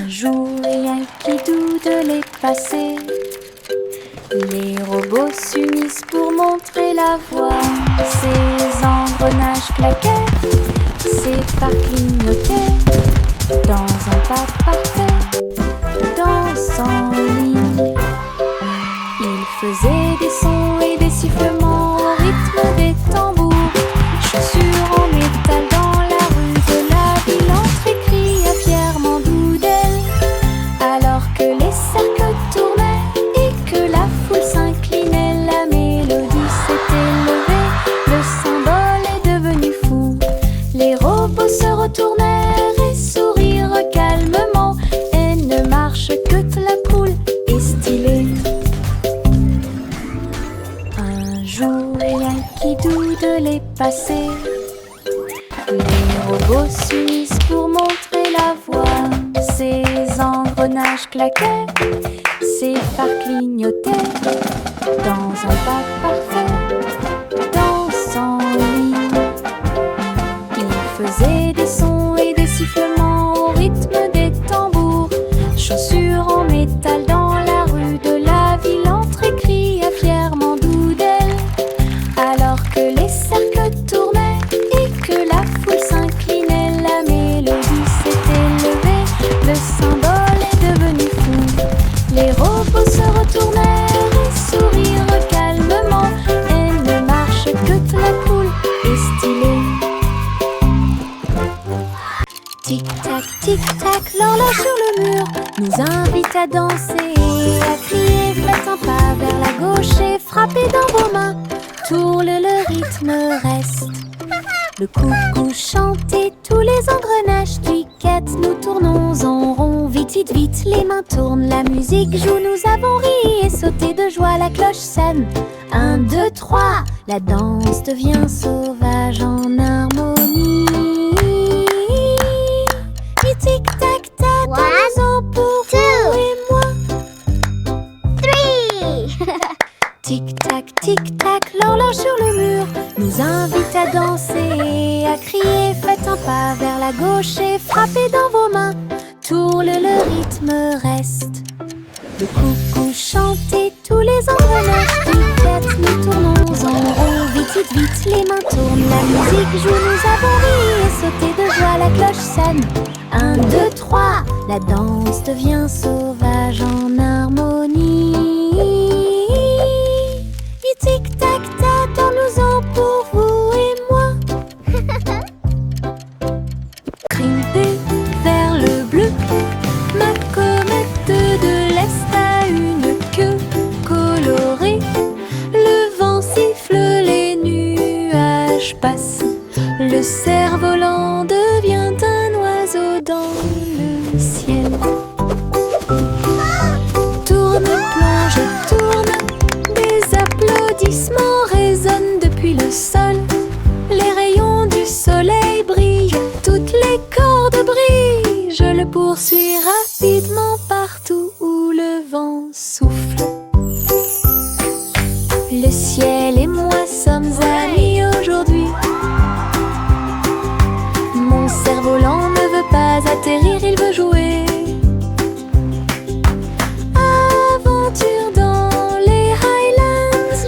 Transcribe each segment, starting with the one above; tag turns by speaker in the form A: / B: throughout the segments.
A: Un jour rien qui doute les passés. Les robots s'unissent pour montrer la voie. Ces engrenages claquaient, ces phares clignotaient. Dans un pas parfait, dansant en ligne. Ils faisaient des sons et des sifflements au rythme des tambours. Chaussures en métal dans la rue de la ville, entrée cria fièrement d'Oudel. Alors que les cercles tournaient et que la foule s'inclinait, la mélodie s'était levée, le symbole est devenu fou. Les robots se retournèrent et sourirent calmement. Elle ne marche que la cool et stylée. Un jour rien qui doute les passés. Les robots s'unissent pour montrer la voie. Ces engrenages claquaient, ces phares clignotaient. Dans un pas parfait, dansant en ligne. Ils faisaient des sons et des sifflements au rythme des tambours. Chaussures en métal dans la rue de la ville, entrée cria fièrement d'Oudel. Alors que les cercles tournaient et que la foule s'inclinait, la mélodie s'était levée, le symbole est devenu fou. Les robots se retournèrent et sourirent calmement. Elle ne marche que la cool et stylée. Tic-tac, l'horloge sur le mur nous invite à danser et à crier. Faites un pas vers la gauche et frappez dans vos mains. Tourne, le rythme reste. Le coucou chante et tous les engrenages cliquettent. Nous tournons en rond, vite, vite, vite. Les mains tournent, la musique joue. Nous avons ri et sauté de joie, la cloche sonne. 1, 2, 3, la danse devient sauvage en harmonie. Tic-tac-tac, dansons pour vous et moi.
B: 3.
A: Tic-tac, l'horloge sur le mur nous invite à danser et à crier. Faites un pas vers la gauche et frappez dans vos mains. Tourne, le rythme reste. Le coucou chante et tous les engrenages cliquettent. Nous tournons en rond, vite, vite, vite. Les mains tournent, la musique joue. Nous avons ri et sauté de joie, la cloche sonne. 1, 2, 3, la danse devient sauvage en harmonie. Tic-tac-tac, dansons pour vous et moi. Grimper vers le bleu, ma comète de l'Est a une queue colorée. Le vent siffle, les nuages passent. Le cerf-volant devient un oiseau dans le ciel. Tourne, plonge, tourne, des applaudissements résonnent depuis le sol. Les rayons du soleil brillent, toutes les cordes brillent. Je le poursuis rapidement partout où le vent souffle. Le ciel et moi sommes amis aujourd'hui. Mon cerf-volant ne veut pas atterrir, il veut jouer. Aventure dans les Highlands.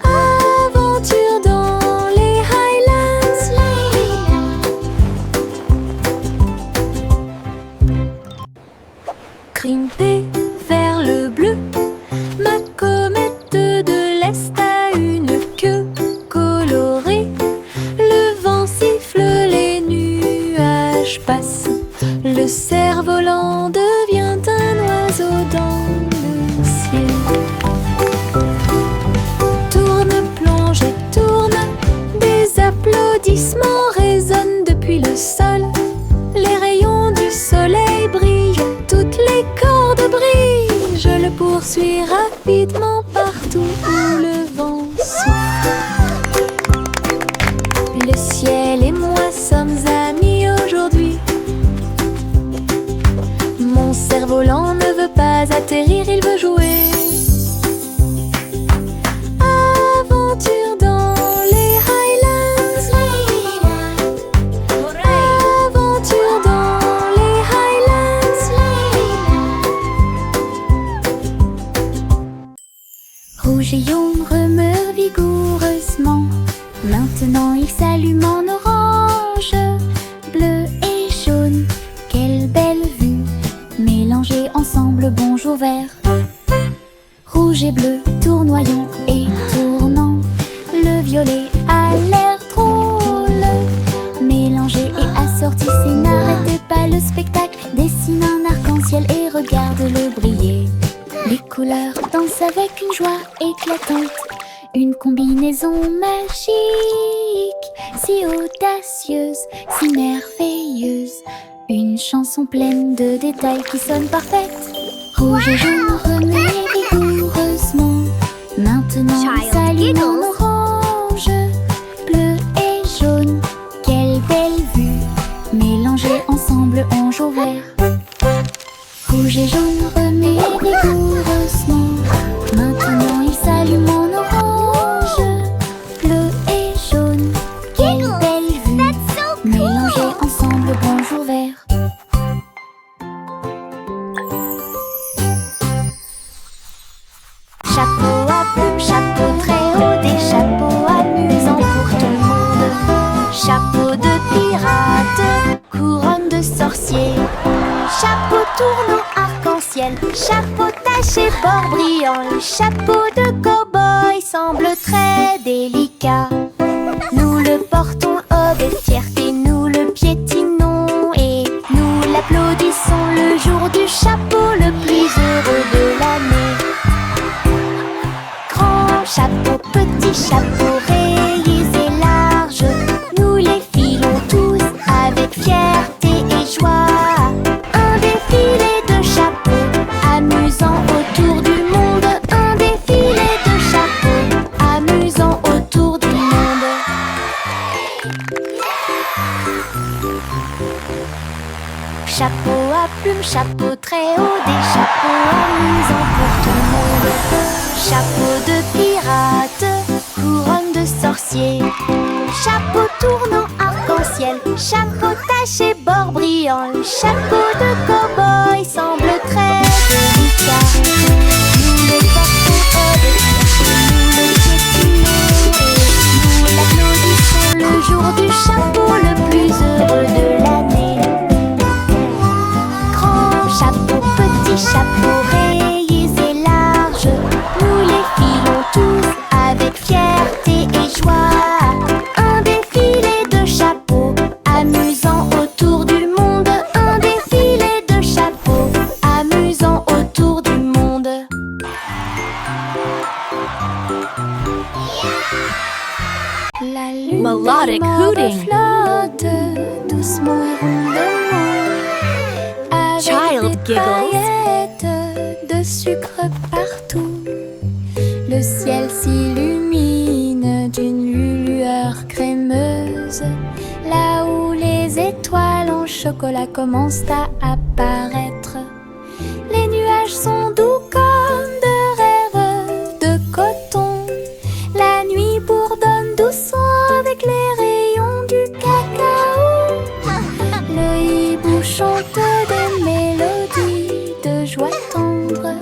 A: Aventure dans les Highlands. Grimper vers le bleu, ma comète de l'Est a une queue colorée. Le vent siffle, les nuages passent. Le cerf-volant devient un oiseau dans le ciel. Tourne, plonge et tourne, des applaudissements résonnent depuis le sol. Les rayons du soleil brillent, toutes les cordes brillent. Je le poursuis rapidement partout où le vent souffle. Le ciel et moi sommes amis aujourd'hui. Mon cerf-volant ne veut pas atterrir, il veut jouer. Aventure dans les Highlands. Aventure dans les vert. Rouge et bleu, tournoyant et tournant. Le violet a l'air drôle. Mélangé et assorti, c'est n'arrêtez pas le spectacle. Dessine un arc-en-ciel et regarde-le briller. Les couleurs dansent avec une joie éclatante. Une combinaison magique, si audacieuse, si merveilleuse. Une chanson pleine de détails qui sonne parfaite. Rouge et jaune remués vigoureusement. Maintenant s'allume en orange. Bleu et jaune, quelle belle vue. Mélangés ensemble en jaune vert. Rouge et jaune remués vigoureusement. Maintenant ils s'allument en orange. Bleu et jaune, quelle belle vue. Mélangés ensemble bonjour vert. Chapeau à plumes, chapeau très haut, des chapeaux amusants pour tout le monde. Chapeau de pirate, couronne de sorcier. Chapeau tournant arc-en-ciel, chapeau taché bord brillant. Le chapeau de cow-boy semble très délicat. Nous le portons avec fierté, nous le piétinons et nous l'applaudissons le jour du chapeau le plus heureux de l'année. Grand chapeau, petit chapeau, rayés et larges, nous les filons tous avec fierté et joie. Un défilé de chapeaux, amusant autour du monde. Un défilé de chapeaux, amusant autour du monde. Chapeau à plumes, chapeau très haut, des chapeaux amusants pour tout le monde. Chapeau de pirate, couronne de sorcier. Chapeau tournant arc-en-ciel, chapeau taché bord brillant. Le chapeau de cow-boy semble très délicat. Nous le portons avec fierté, nous le piétinons et nous l'applaudissons le jour du chapeau le plus heureux de l'année. Grand chapeau, petit chapeau, rayés et larges, nous les filons tous avec fierté et joie. Un défilé de chapeaux, amusant autour du monde. Un défilé de chapeaux, amusant autour du monde. La lune
B: Melodic hooting.
A: flotte doucement et rondement. Avec
B: Child
A: des
B: giggles.
A: paillettes de sucre partout. Le ciel s'illumine d'une lueur crémeuse. Là où les étoiles en chocolat commencent à apparaître. Les nuages sont doux comme de rêves de coton. La nuit bourdonne doucement avec les rayons du cacao. Le hibou chante des mélodies de joie tendre.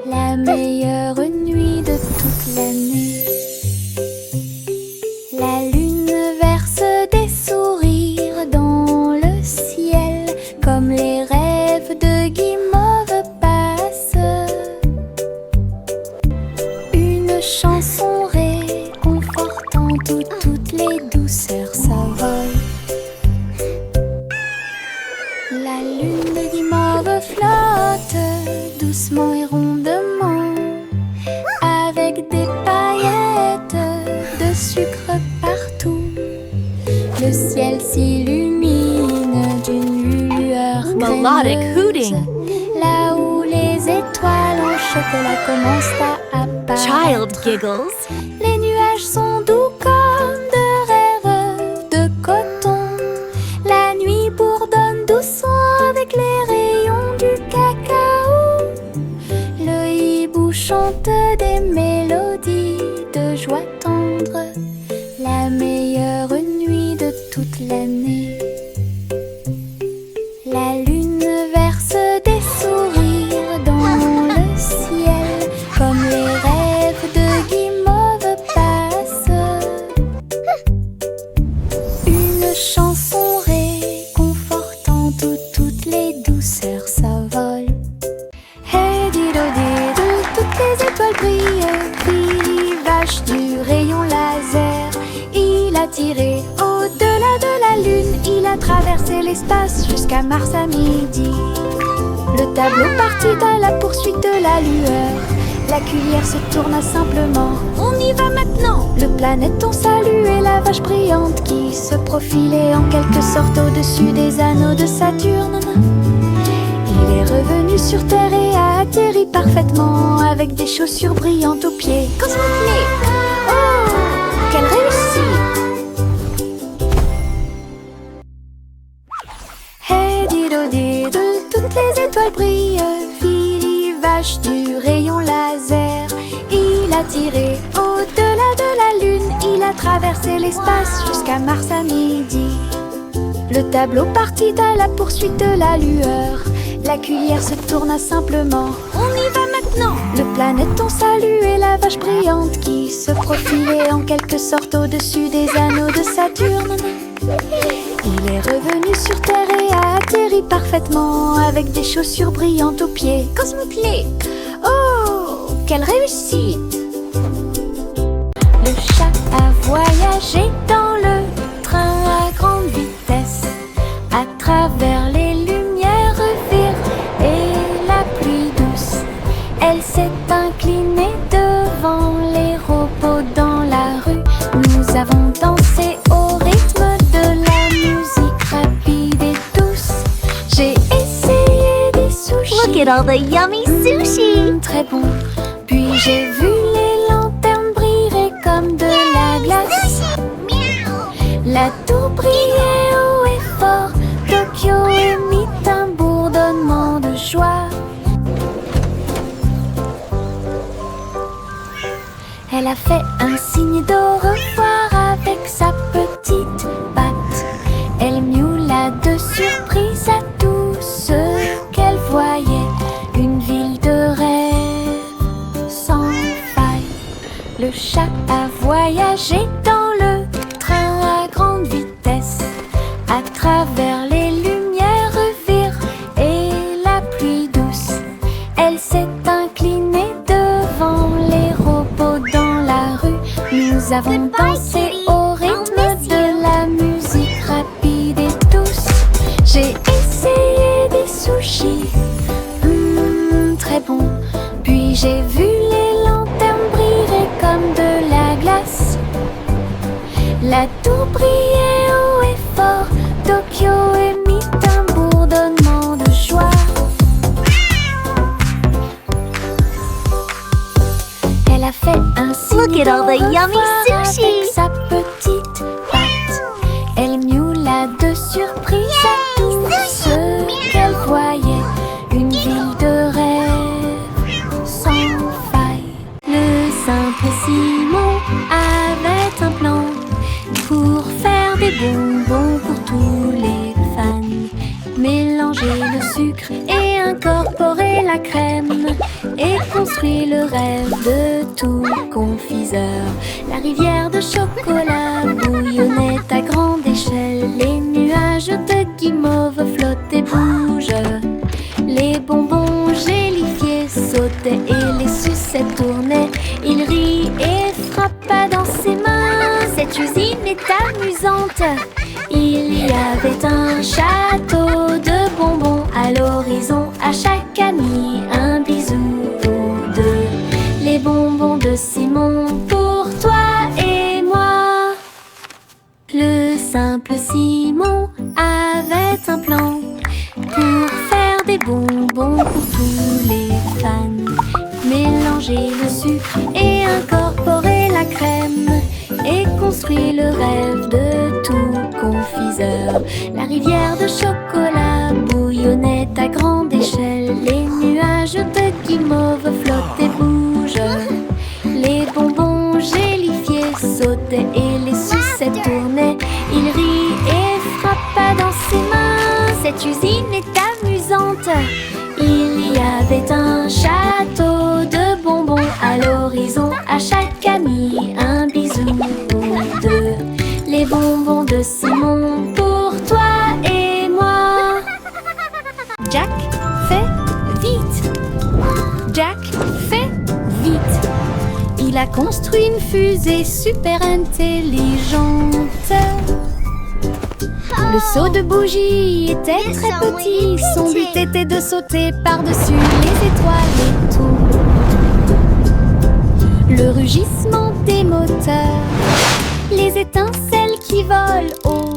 A: La meilleure nuit de toute l'année. La lune verse des sourires dans le ciel. Comme les rêves de guimauve passent. Une chanson réconfortante où toutes les douceurs s'envolent. La lune de guimauve flotte doucement et rondement. Avec des paillettes de sucre partout. Le ciel s'illumine d'une lueur
B: Melodic
A: crémeuse.
B: hooting.
A: Là où les étoiles en chocolat commencent à apparaître.
B: Child giggles.
A: Les nuages sont doux comme de rêves de coton. La nuit bourdonne doucement avec les rayons du cacao. Le hibou chante des mélodies de joie tendre. La meilleure nuit de toute l'année. La lune verse des sourires dans le ciel. Comme les rêves de guimauve traverser l'espace jusqu'à Mars à midi. Le tableau partit à la poursuite de la lueur. La cuillère se tourna simplement. On y va maintenant! Le planéton saluait la vache brillante qui se profilait en quelque sorte au-dessus des anneaux de Saturne. Il est revenu sur Terre et a atterri parfaitement avec des chaussures brillantes aux pieds. Cosmoclé! Oh! Quelle réussite! Hey dido, toutes les étoiles brillent. Philly vache du rayon laser. Il a tiré au-delà de la lune. Il a traversé l'espace jusqu'à Mars à midi. Le tableau partit à la poursuite de la lueur. La cuillère se tourna simplement. On y va maintenant! Le planéton saluait la vache brillante qui se profilait en quelque sorte au-dessus des anneaux de Saturne. Il est revenu sur Terre et a atterri parfaitement avec des chaussures brillantes aux pieds. Cosmoclé! Oh! Quelle réussite! Le chat a voyagé dans le train à grande vitesse à travers les lumières vives et la pluie douce. Elle s'est inclinée devant les robots dans la rue. Nous avons dansé au rythme de la musique rapide et douce. J'ai essayé des sushis.
B: Look at all the yummy sushi!
A: Très bon. Puis j'ai vu les lanternes briller comme de la glace. La tour brillait haut et fort. Tokyo émit un bourdonnement de joie. Elle a fait un signe d'au revoir avec sa petite patte. Elle miaula de surprise à tout ce qu'elle voyait. Une ville de rêve sans faille. Le chat a voyagé dans le train à grande vitesse à travers les lumières vives et la pluie douce. Elle s'est inclinée devant les robots dans la rue. Nous avons dansé au rythme de la musique rapide et douce. J'ai essayé des sushis, très bon. Puis j'ai vu les lanternes briller comme de la glace. La tour brillait haut et fort. Tokyo émit un bourdonnement de joie. Elle a fait un signe
B: Look at all the
A: d'au
B: yummy
A: revoir
B: sushi.
A: avec sa petite patte. Elle miaula de surprise à tout ce qu'elle voyait. Une ville de rêve sans faille. Le simple Simon avait un plan pour faire des bonbons pour tous les fans. Mélanger le sucre et incorporer la crème et construire le rêve de tout confiseur. La rivière de chocolat bouillonnait à grande échelle. Les nuages de guimauve flottaient, bougent. Les bonbons gélifiés sautaient et les sucettes tournaient. Il rit et frappa dans ses mains. Cette usine est amusante. Il y avait un château de bonbons à l'horizon. À chaque ami un bisou ou deux. Les bonbons de Simon pour toi et moi. Le simple Simon avait un plan pour faire des bonbons pour tous les fans. Mélanger le sucre et incorporer la crème et construire le rêve de tout confiseur. La rivière de chocolat bouillonnait à grande échelle. Les nuages de guimauve flottaient, bougent. Les bonbons gélifiés sautaient et les sucettes tournaient. Il rit et frappa dans ses mains. Cette usine est amusante. Il y avait un château de bonbons à l'horizon. À chaque ami un bisou ou deux. Les bonbons de Simon pour toi et moi. Jack fait vite. Jack fait vite. Il a construit une fusée super intelligente. Le seau de bougie était très petit. Son but était de sauter par-dessus les étoiles et tout. Le rugissement des moteurs, les étincelles qui volent haut.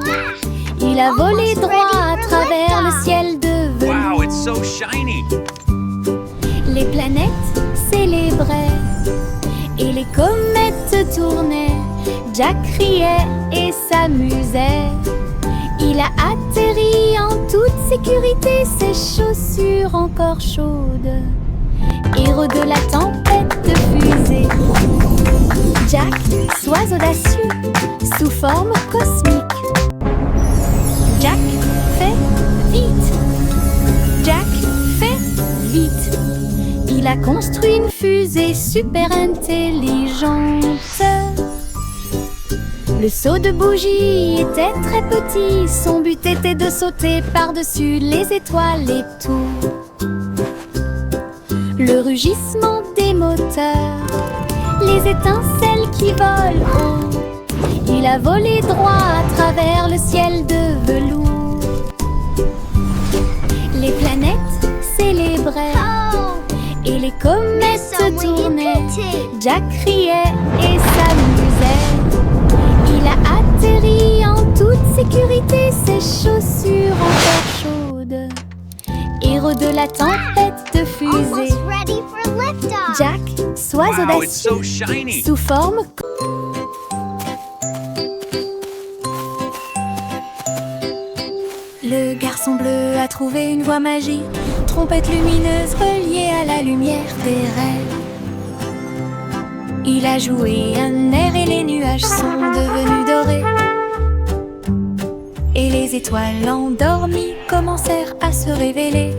A: Il a volé droit à travers le ciel de velours.
C: Wow, it's so shiny.
A: Les planètes célébraient et les comètes tournaient. Jack riait et s'amusait. Il a atterri en toute sécurité, ses chaussures encore chaudes. Héros de la tempête de fusée. Jack, sois audacieux, sous forme cosmique. Jack, fais vite. Jack, fais vite. Il a construit une fusée super intelligente. Le seau de bougie était très petit. Son but était de sauter par-dessus les étoiles et tout. Le rugissement des moteurs, les étincelles qui volent haut. Il a volé droit à travers le ciel de velours. Les planètes célébraient et les comètes tournaient. Jack riait et s'amusait. Il a atterri en toute sécurité, ses chaussures encore chaudes. Héros de la tempête de fusée. Jack, sois
C: Wow, it's so
A: audacieux,
C: shiny.
A: sous forme. Le garçon bleu a trouvé une voie magique, trompette lumineuse reliée à la lumière des rêves. Il a joué un air et les nuages sont devenus dorés. Et les étoiles endormies commencèrent à se révéler.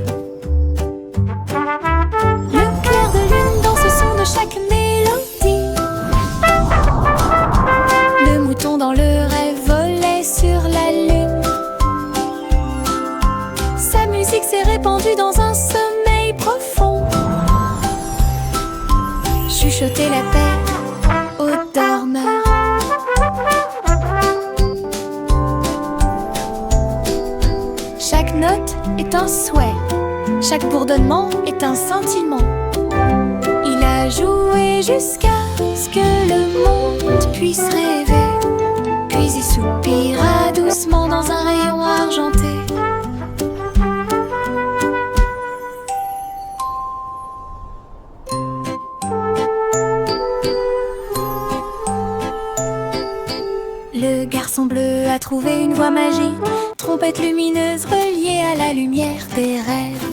A: Le clair de lune dans ce son de chaque mélodie. Le mouton dans le rêve volait sur la lune. Sa musique s'est répandue dans un sommeil profond. Chuchoter la paix aux dormeurs. Chaque note est un souhait, chaque bourdonnement est un sentiment. Il a joué jusqu'à ce que le monde puisse rêver, puis il soupira doucement dans un rayon argenté. Le garçon bleu a trouvé une voie magique, trompette lumineuse reliée à la lumière des rêves.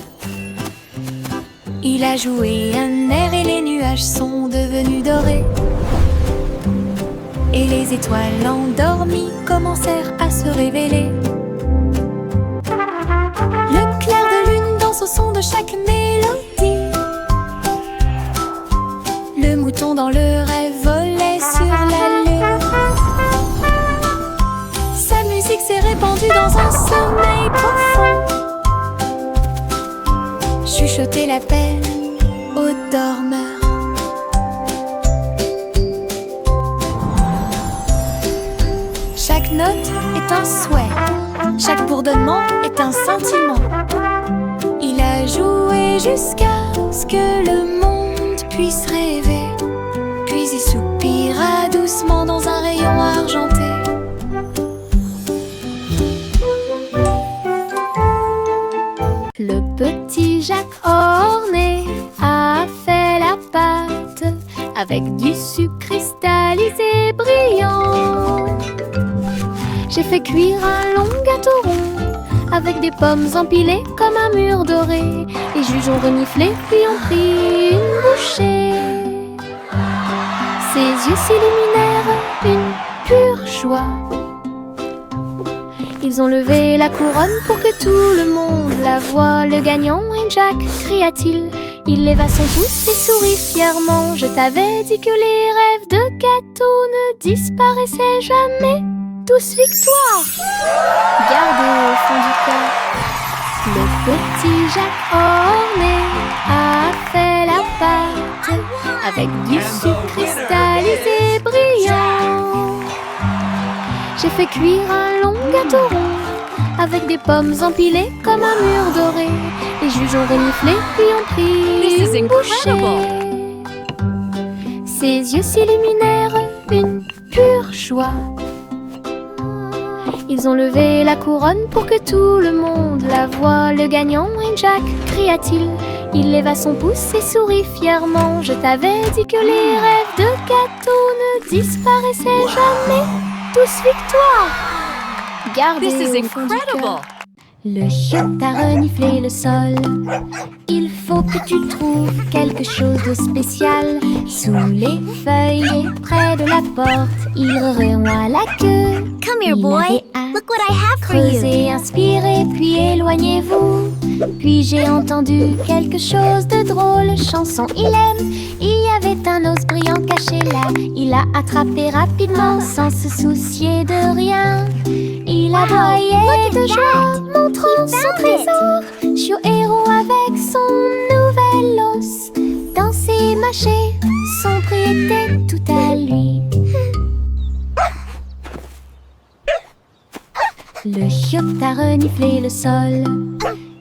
A: Il a joué un air et les nuages sont devenus dorés. Et les étoiles endormies commencèrent à se révéler. Le clair de lune danse au son de chaque mélodie. Le mouton dans le rêve volait sur la lune. Sa musique s'est répandue dans un sommeil profond. Chuchoter la peine aux dormeurs. Chaque note est un souhait, chaque bourdonnement est un sentiment. Il a joué jusqu'à ce que le monde puisse rêver, puis il soupira doucement dans un rayon argenté. Le petit Jacques orné a fait la pâte avec du sucre cristallisé brillant. J'ai fait cuire un long gâteau rond avec des pommes empilées comme un mur doré. Les juges ont reniflé puis ont pris une bouchée. Ses yeux s'illuminèrent une pure joie. Ils ont levé la couronne pour que tout le monde la voie. Le gagnant est Jack, cria-t-il. Il leva son pouce et sourit fièrement. Je t'avais dit que les rêves de gâteau ne disparaissaient jamais. Tous victoire! Gardez au fond du cœur. Le petit Jacques orné a fait la pâte avec du sucre cristallisé brillant. J'ai fait cuire un long gâteau rond avec des pommes empilées comme un mur doré. Les juges ont reniflé puis ont pris une bouchée. Ses yeux s'illuminèrent une pure joie. Ils ont levé la couronne pour que tout le monde la voie. Le gagnant est Jack, cria-t-il. Il leva son pouce et sourit fièrement. Je t'avais dit que les rêves de gâteau ne disparaissaient jamais. Tous victoire! Gardez au fond du cœur. Le chiotte a reniflé le sol. Il faut que tu trouves quelque chose de spécial. Sous les feuilles et près de la porte, il remuait la queue.
B: Come here, boy. Look what I have for you.
A: Creusez, inspirez, puis éloignez-vous. Puis j'ai entendu quelque chose de drôle. Chanson, il aime. Il y avait un os brillant caché là. Il l'a attrapé rapidement sans se soucier de rien. Il aboyait de joie, montrant son trésor. Chiot héros avec son nouvel os. Danser, mâcher, son prix était tout à lui. Le chiotte a reniflé le sol.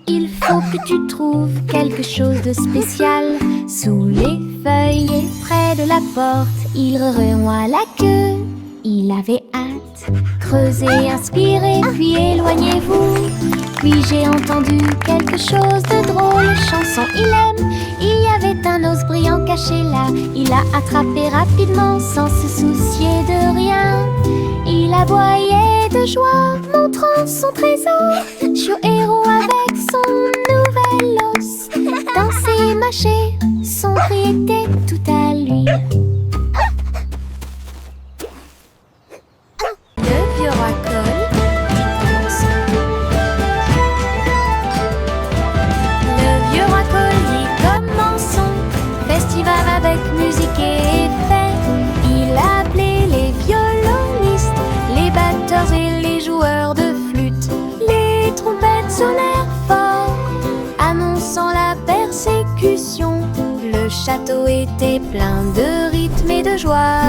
A: Il faut que tu trouves quelque chose de spécial. Sous les feuilles et près de la porte, il remuait la queue. Il avait hâte. Creusez, inspirez, puis éloignez-vous. Puis j'ai entendu quelque chose de drôle. Chanson, il aime. Il y avait un os brillant caché là. Il l'a attrapé rapidement sans se soucier de rien. Il aboyait de joie, montrant son trésor. Chiot héros avec son nouvel os. Danser, mâcher, son prix était tout à lui. Le vieux roi Cole dit commençons. Le vieux roi Cole dit commençons. Festival avec musique et effet. Il a appelé les violonistes, les batteurs et les joueurs de flûte. Les trompettes sonnèrent fort, annonçant la persécution. Le château était plein de rythme et de joie.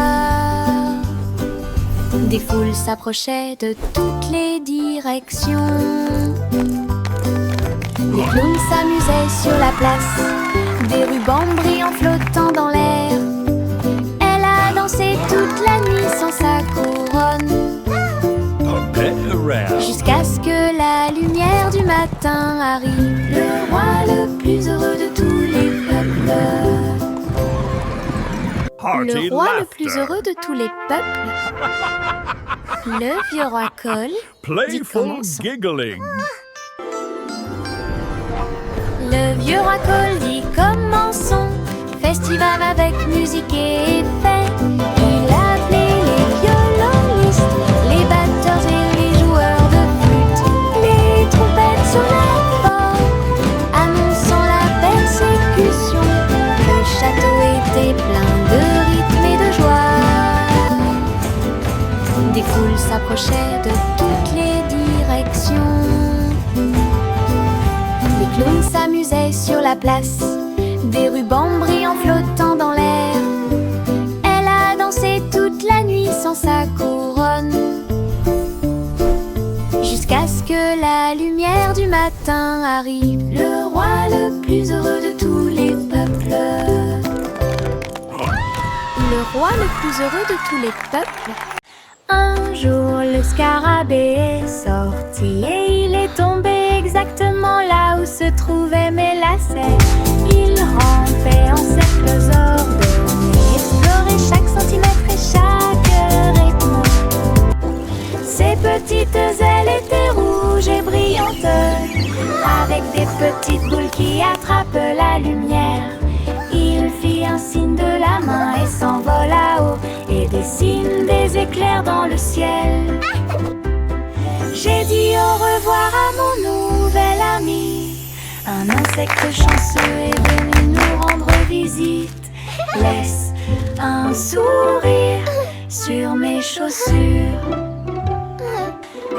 A: Des foules s'approchaient de toutes les directions. Les clowns s'amusaient sur la place, des rubans brillants flottant dans l'air. Elle a dansé toute la nuit sans sa couronne, jusqu'à ce que la lumière du matin arrive. Le roi le plus heureux de tous les peuples. Le roi le plus heureux de tous les peuples. Le vieux roi Cole dit commençons. Le vieux roi Cole dit commençons. Festival avec musique et effet. Il a appelé les violonistes, les batteurs et les joueurs de flûte. Les trompettes sonnèrent fort, annonçant la persécution. Le château était plein de rythme et de joie. Des foules s'approchaient de toutes les directions. Les clowns s'amusaient sur la place, des rubans brillants flottant dans l'air. Elle a dansé toute la nuit sans sa couronne, jusqu'à ce que la lumière du matin arrive. Le roi le plus heureux de tous les peuples. Le roi le plus heureux de tous les peuples. Un jour le scarabée est sorti et il est tombé exactement là où se trouvaient mes lacets. Il rampait en cercles ordonnés, explorait chaque centimètre et chaque rythme. Ses petites ailes étaient rouges et brillantes, avec des petites boules qui attrapent la lumière. Il fit un signe de la main et s'envola haut et dessine des éclairs dans le ciel. J'ai dit au revoir à mon nouvel ami. Un insecte chanceux est venu nous rendre visite. Laisse un sourire sur mes chaussures.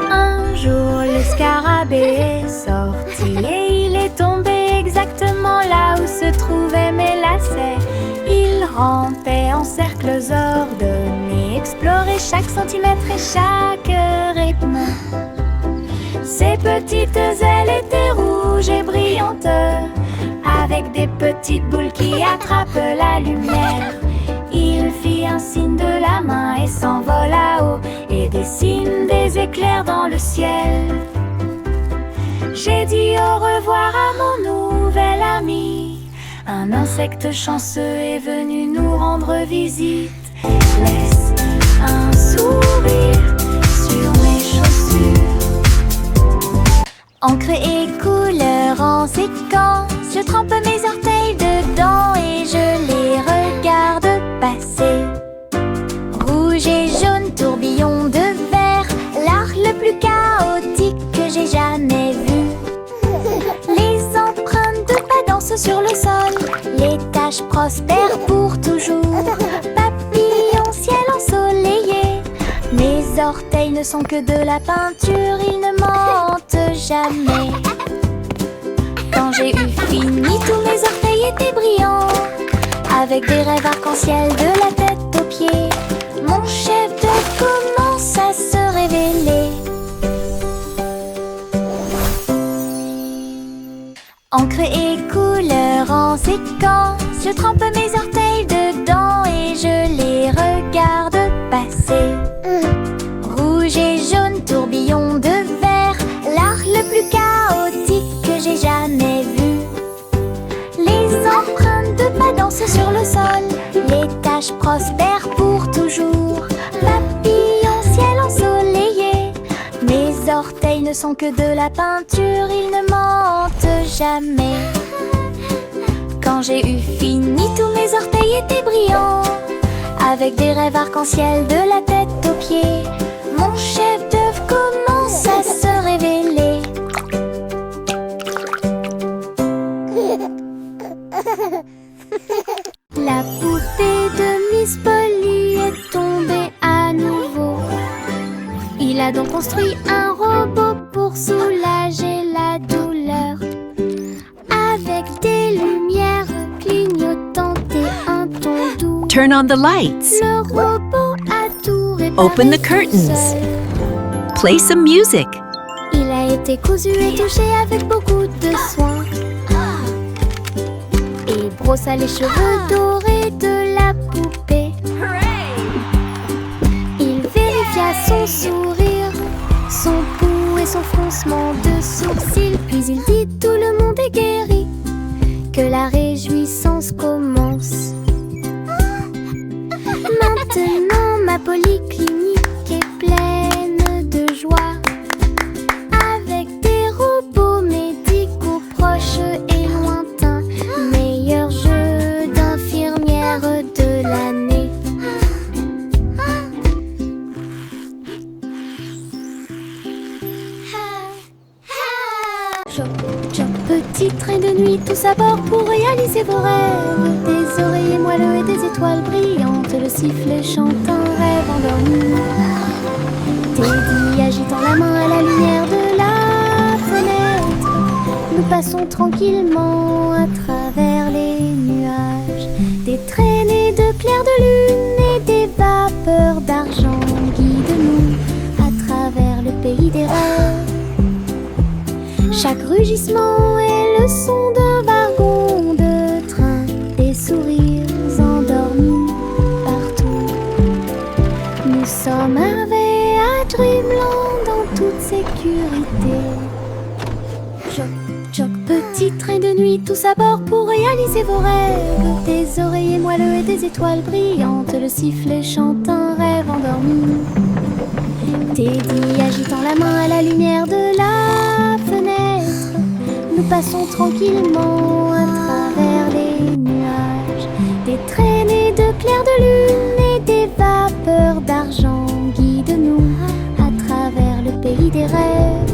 A: Un jour le scarabée est sorti et il est tombé exactement là où se trouvaient mes lacets. Il rampait en cercles ordonnés, explorait chaque centimètre et chaque rythme. Ses petites ailes étaient rouges et brillantes, avec des petites boules qui attrapent la lumière. Il fit un signe de la main et s'envola haut et dessine des éclairs dans le ciel. J'ai dit au revoir à mon nouvel ami. Un insecte chanceux est venu nous rendre visite. Laisse un sourire sur mes chaussures. Encre et couleur en séquence, je trempe mes orteils dedans et je les regarde passer. Rouge et jaune, tourbillon de verre, l'art le plus chaotique que j'ai jamais vu. Les empreintes de pas dansent sur le sol, les taches prospèrent pour toujours. Papillon, ciel ensoleillé, mes orteils ne sont que de la peinture, ils ne mentent jamais. Quand j'ai eu fini, tous mes orteils étaient brillants, avec des rêves arc-en-ciel de la tête aux pieds. Mon chef-d'œuvre commence à se révéler. Encre et couleur en séquence, je trempe mes orteils dedans et je les regarde passer. Rouge et jaune, tourbillon de verre, l'art le plus chaotique que j'ai jamais vu. Les empreintes de pas dansent sur le sol, les taches prospèrent pour toujours. Papillon, ciel ensoleillé, mes orteils ne sont que de la peinture, ils ne mentent jamais. Quand j'ai eu fini, tous mes orteils étaient brillants, avec des rêves arc-en-ciel de la tête aux pieds. Mon chef-d'œuvre commence à se révéler. La poupée de Miss Polly est tombée à nouveau. Il a donc construit un robot pour soulager la douleur, avec des lumières clignotantes et un ton doux.
C: Turn on the lights.
A: Le robot a tout réparé.
C: Open the curtains.
A: Seul.
C: Play some music.
A: Il a été cousu et touché avec beaucoup de soin. Il brossa les cheveux dorés de la poupée. Il vérifia son sourire, son pouls et son froncement de sourcils. Puis il dit: tout le monde est guéri, que la réjouissance commence. Maintenant ma polyclinique est pleine de joie, avec des robots médicaux proches et lointains, meilleur jeu d'infirmière de l'année. Choc, choc, petit train de nuit, tous à bord pour réaliser vos rêves. Des oreillers moelleux et des étoiles brillantes, le sifflet chante un rêve endormi. Teddy agitant la main à la lumière de la fenêtre, nous passons tranquillement à travers les nuages. Des traînées de clairs de lune et des vapeurs d'argent guident-nous à travers le pays des rêves. Chaque rugissement est le son d'un wagon de train, des sourires endormis partout. Nous sommes arrivés à Dreamland en toute sécurité. Choc, choc, petit train de nuit, tous à bord pour réaliser vos rêves. Des oreillers moelleux et des étoiles brillantes, le sifflet chante un rêve endormi. Teddy agitant la main à la lumière de la fenêtre, nous passons tranquillement à travers les nuages. Des traînées de clairs de lune et des vapeurs d'argent guident-nous à travers le pays des rêves.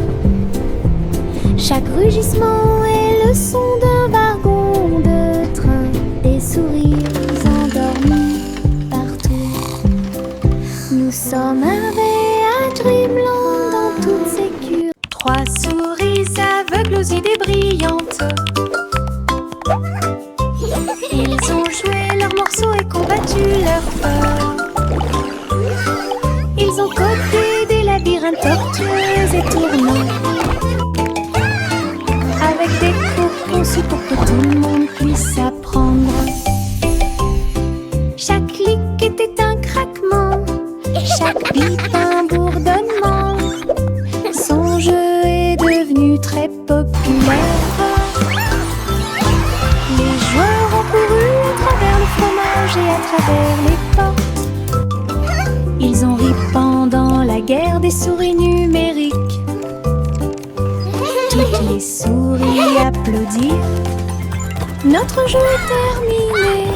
A: Chaque rugissement est le son d'un wagon de train, des sourires endormis partout. Nous sommes arrivés à Dreamland en toute sécurité. Trois souris aveugles aux idées brillantes, ils ont joué leurs morceaux et combattu leur peur. Ils ont codé des labyrinthes tortueux et tournants. conçus pour que tout le monde puisse apprendre. Chaque clic était un craquement, chaque bip un bourdonnement. Son jeu est devenu très populaire. Les joueurs ont couru à travers le fromage et à travers les portes. Ils ont ri pendant la guerre des souris numériques. Toutes les souris applaudirent. Notre jeu est terminé.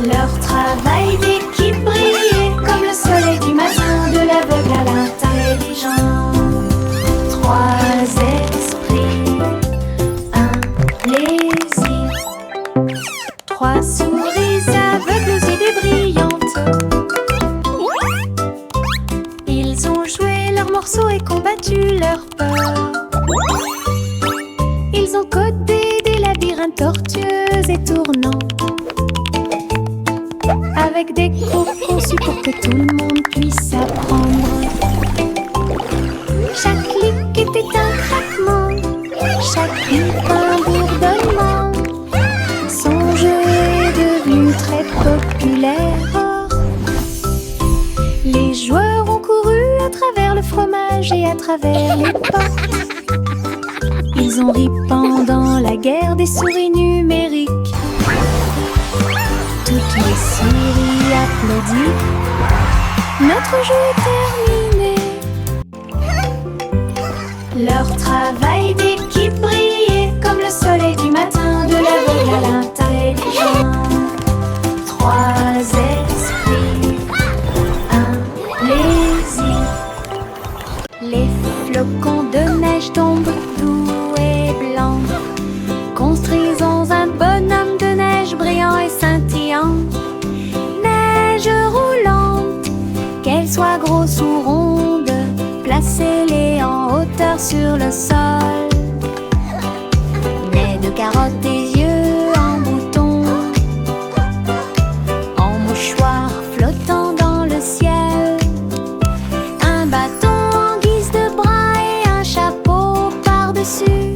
A: Leur travail d'équipe brillait comme le soleil du matin, de l'aveugle à l'intelligent. Trois esprits, un plaisir. Trois souris aveugles aux idées brillantes. Ils ont joué leurs morceaux et combattu leur peur. Ils ont codé des labyrinthes tortueux et tournants, avec des groupes conçus pour que tout le monde puisse apprendre. Chaque clic était un craquement, chaque bip un bourdonnement. Son jeu est devenu très populaire. Les joueurs ont couru à travers le fromage et à travers les portes. Ils ont ri pendant la guerre des souris numériques. Toutes les souris applaudissent. Notre jeu est terminé. Leur travail d'équipe brillait comme le soleil du matin, de l'aveugle à l'intelligent. Trois esprits, un plaisir. Les flocons de neige tombent doux et blancs. Construisons un bonhomme de neige brillant et scintillant. Neige roulante, qu'elle soit grosse ou ronde, placez-les en hauteur sur le sol. Nez de carottes et yeux en bouton, en mouchoir flottant dans le ciel. Un bâton en guise de bras et un chapeau par-dessus.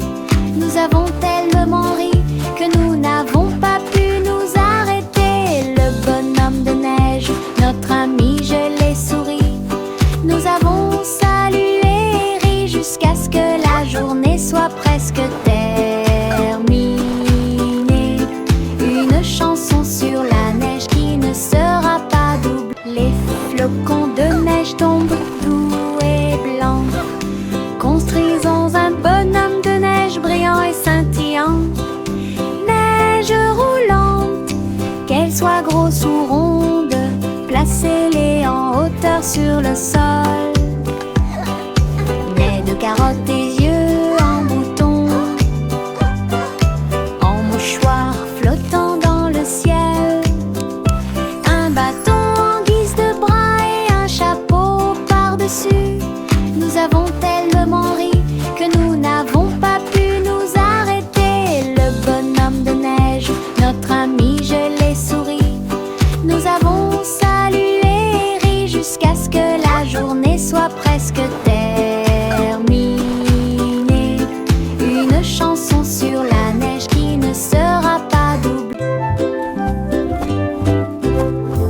A: Nous avons tellement ri que nous n'avons pas pu nous arrêter. Le bonhomme de neige, notre ami gelé sourit. Nous avons salué et ri jusqu'à ce que la journée soit presque terminée. Une chanson sur la neige qui ne sera pas double. Les flocons de neige tombent doux et blancs. Construisons un bonhomme de neige brillant et scintillant. Neige roulante, qu'elle soit grosse ou ronde, placez-les en hauteur sur le sol. Nez de carottes et yeux en bouton, en mouchoir flottant dans le ciel. Un bâton en guise de bras et un chapeau par-dessus. Nous avons tellement ri que nous n'avons pas pu nous arrêter. Le bonhomme de neige, notre ami gelé sourit. Nous avons salué et ri jusqu'à ce que la journée soit presque terminée. Une chanson sur la neige qui ne sera pas double.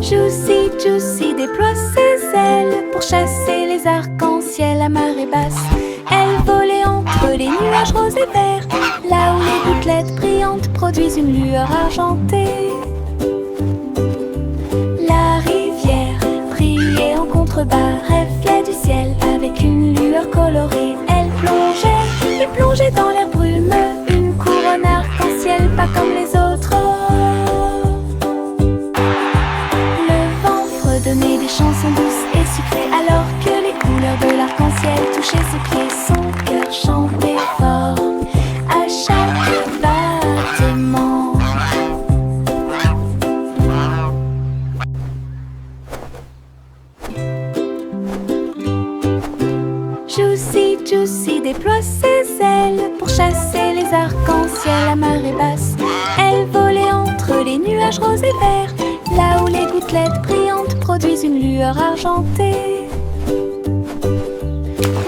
A: Juicy, Juicy déploie ses ailes pour chasser les arcs-en-ciel à marée basse. Elle volait entre les nuages roses et verts, là où les gouttelettes brillantes produisent une lueur argentée. La rivière brillait en contrebas, reflet du ciel avec une lueur colorée. Elle plongeait et plongeait dans l'air brumeux, une couronne arc-en-ciel pas comme les autres. Le vent fredonnait des chansons douces et sucrées, alors que les couleurs de l'arc-en-ciel touchaient ses pieds. Son cœur chantait fort à chaque battement. Juicy, Juicy déploie ses ailes pour chasser les arcs-en-ciel à marée basse. Elle volait entre les nuages roses et verts, là où les gouttelettes brillantes produisent une lueur argentée.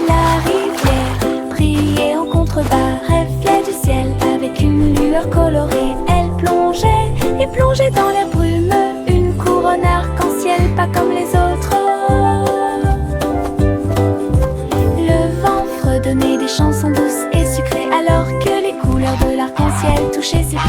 A: La rivière brillait en contrebas, contrebas reflet du ciel avec une lueur colorée. Elle plongeait et plongeait dans la brume, une couronne arc-en-ciel pas comme les autres. Le vent fredonnait des chansons douces et sucrées alors que les couleurs de l'arc-en-ciel touchaient ses pieds.